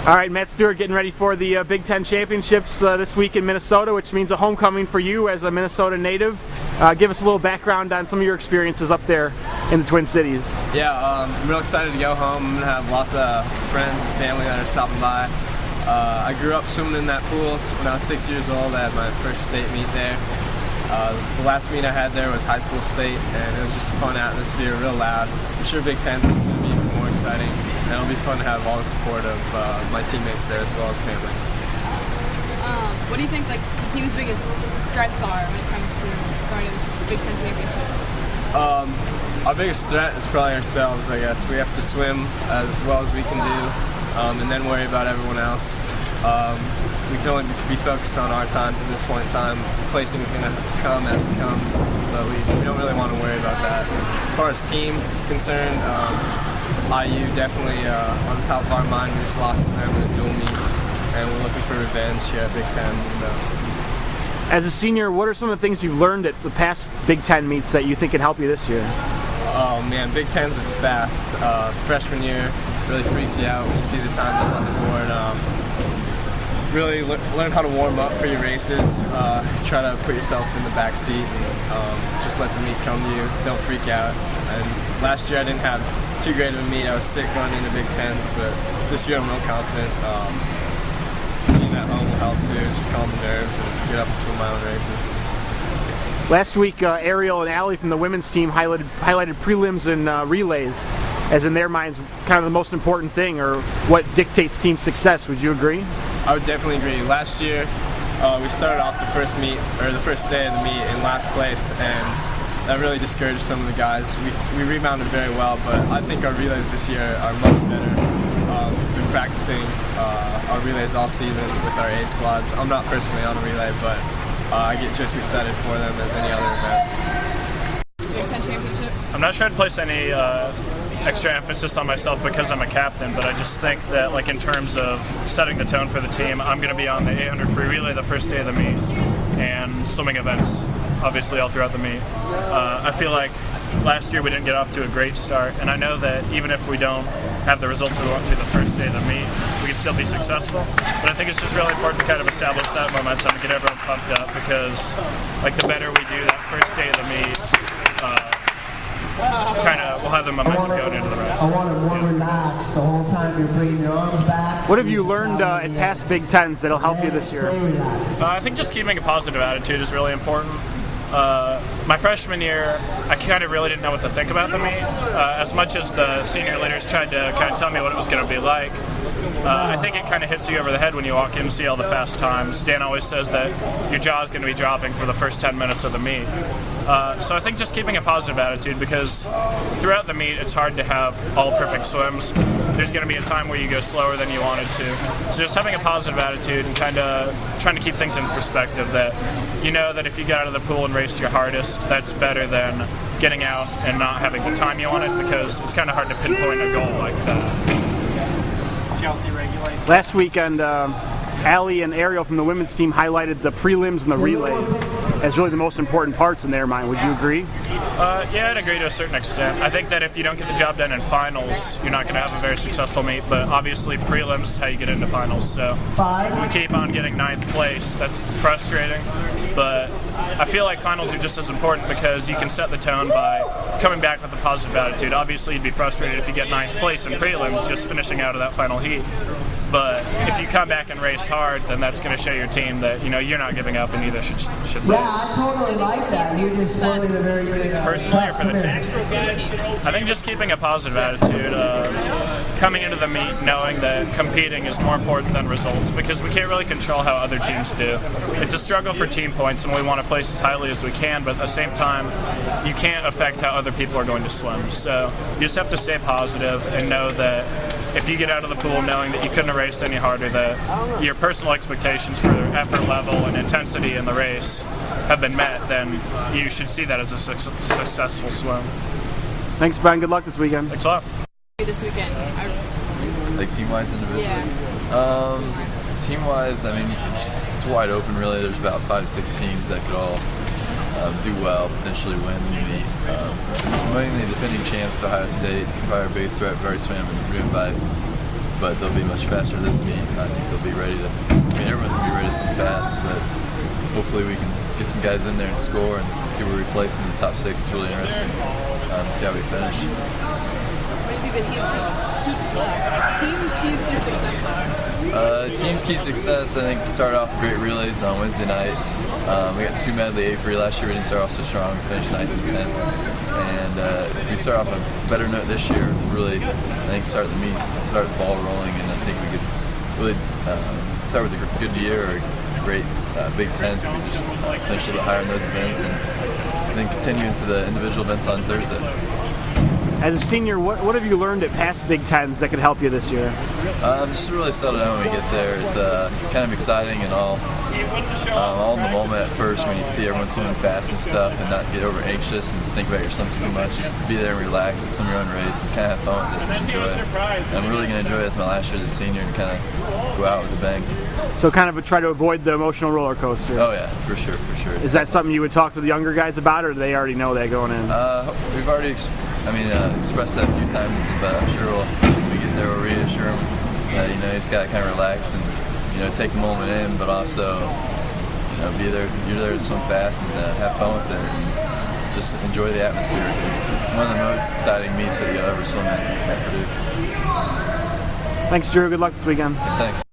All right, Matt Stewart getting ready for the Big Ten Championships this week in Minnesota, which means a homecoming for you as a Minnesota native. Give us a little background on some of your experiences up there in the Twin Cities. Yeah, I'm real excited to go home. I'm going to have lots of friends and family that are stopping by. I grew up swimming in that pool when I was 6 years old. I had my first state meet there. The last meet I had there was high school state, and it was just a fun atmosphere, real loud. I'm sure Big Ten is going to be even more exciting, and it'll be fun to have all the support of my teammates there as well as family. What do you think the team's biggest threats are when it comes to going to this Big Ten championship? Our biggest threat is probably ourselves, I guess. We have to swim as well as we can do, and then worry about everyone else. We can only be focused on our times at this point in time. Placing is going to come as it comes, but we don't really want to worry about that. As far as teams concerned, IU definitely on the top of our mind. We just lost to them in a dual meet, and we're looking for revenge here at Big Ten. So. As a senior, what are some of the things you've learned at the past Big Ten meets that you think can help you this year? Oh man, Big Ten's is fast. Freshman year really freaks you out when you see the times up on the board. Really learn how to warm up for your races. Try to put yourself in the back seat. Just let the meet come to you. Don't freak out. And last year I didn't have too great of a meet. I was sick going into Big Tens, but this year I'm real confident. Being at home will help too. Just calm the nerves and get up and swim my own races. Last week, Ariel and Allie from the women's team highlighted prelims and relays as in their minds kind of the most important thing, or what dictates team success. Would you agree? I would definitely agree. Last year, we started off the first day of the meet in last place, and that really discouraged some of the guys. We rebounded very well, but I think our relays this year are much better. We've been practicing our relays all season with our A squads. I'm not personally on a relay, but I get just excited for them as any other event. Big Ten championship? I'm not trying to place any extra emphasis on myself because I'm a captain, but I just think that, like, in terms of setting the tone for the team, I'm going to be on the 800 free relay the first day of the meet, and swimming events obviously all throughout the meet. I feel like last year we didn't get off to a great start, and I know that even if we don't have the results we want to the first day of the meet, we can still be successful. But I think it's just really important to kind of establish that momentum and get everyone pumped up, because like the better we do that first day of the meet, we'll have the momentum going into the race. I want to more relaxed the whole time you're bringing your arms back. What have you learned in past Big Tens that'll help you this year? I think just keeping a positive attitude is really important. My freshman year, I kind of really didn't know what to think about the meet. As much as the senior leaders tried to kind of tell me what it was going to be like, I think it kind of hits you over the head when you walk in and see all the fast times. Dan always says that your jaw is going to be dropping for the first 10 minutes of the meet. So I think just keeping a positive attitude, because throughout the meet it's hard to have all perfect swims. There's going to be a time where you go slower than you wanted to. So just having a positive attitude and kind of trying to keep things in perspective, that you know that if you get out of the pool and race your hardest, that's better than getting out and not having the time you wanted, because it's kind of hard to pinpoint a goal like that. Chelsea regulates. Last weekend, Allie and Ariel from the women's team highlighted the prelims and the relays as really the most important parts in their mind. Would you agree? Yeah, I'd agree to a certain extent. I think that if you don't get the job done in finals, you're not going to have a very successful meet, but obviously prelims is how you get into finals. So if we keep on getting 9th place, that's frustrating, but I feel like finals are just as important, because you can set the tone by coming back with a positive attitude. Obviously you'd be frustrated if you get 9th place in prelims, just finishing out of that final heat. But if you come back and race hard, then that's going to show your team that, you know, you're not giving up, and neither should they. Yeah, I totally like that. You're just swimming a very good personally or for the team? I think just keeping a positive attitude, coming into the meet knowing that competing is more important than results, because we can't really control how other teams do. It's a struggle for team points, and we want to place as highly as we can, but at the same time, you can't affect how other people are going to swim. So you just have to stay positive and know that if you get out of the pool knowing that you couldn't have raced any harder, that your personal expectations for effort level and intensity in the race have been met, then you should see that as a successful swim. Thanks, Brian. Good luck this weekend. Thanks a lot. This weekend? Like team-wise, individually? Yeah. Team-wise, I mean, it's wide open, really. There's about 5-6 teams that could all do well, potentially win the meet. Mainly defending champs, Ohio State, by our base threat, very swim and driven by but they'll be much faster this meet. I think they'll be ready to. I mean, everyone's gonna be ready to swim fast, but hopefully we can get some guys in there and score and see where we place in the top 6. It's really interesting. See how we finish. What do you think the team's key to success are? Team's key success, I think, start off with great relays on Wednesday night. We got 2 medley 8 free last year. We didn't start off so strong. We finished 9th and 10th. And if we start off on a better note this year, really, I think start the ball rolling, and I think we could really start with a good year or a great Big Tens. We just finish a little higher in those events, and then continue into the individual events on Thursday. As a senior, what have you learned at past Big Tens that could help you this year? Just to really settle down when we get there. It's kind of exciting and all in the moment at first when you see everyone swimming fast and stuff, and not get over anxious and think about your swims too much. Just be there and relax and swim your own race and kind of have fun with it and enjoy it. And I'm really going to enjoy it as my last year as a senior and kind of go out with a bang. So kind of try to avoid the emotional roller coaster. Oh yeah, for sure. Is that something you would talk to the younger guys about, or do they already know that going in? We've already expressed that a few times, but I'm sure when we get there we'll reassure them that, you just got to kind of relax and, take the moment in, but also, be there. You're there to swim fast and have fun with it and just enjoy the atmosphere. It's one of the most exciting meets that you'll ever swim in at Purdue. Thanks, Drew. Good luck this weekend. Thanks.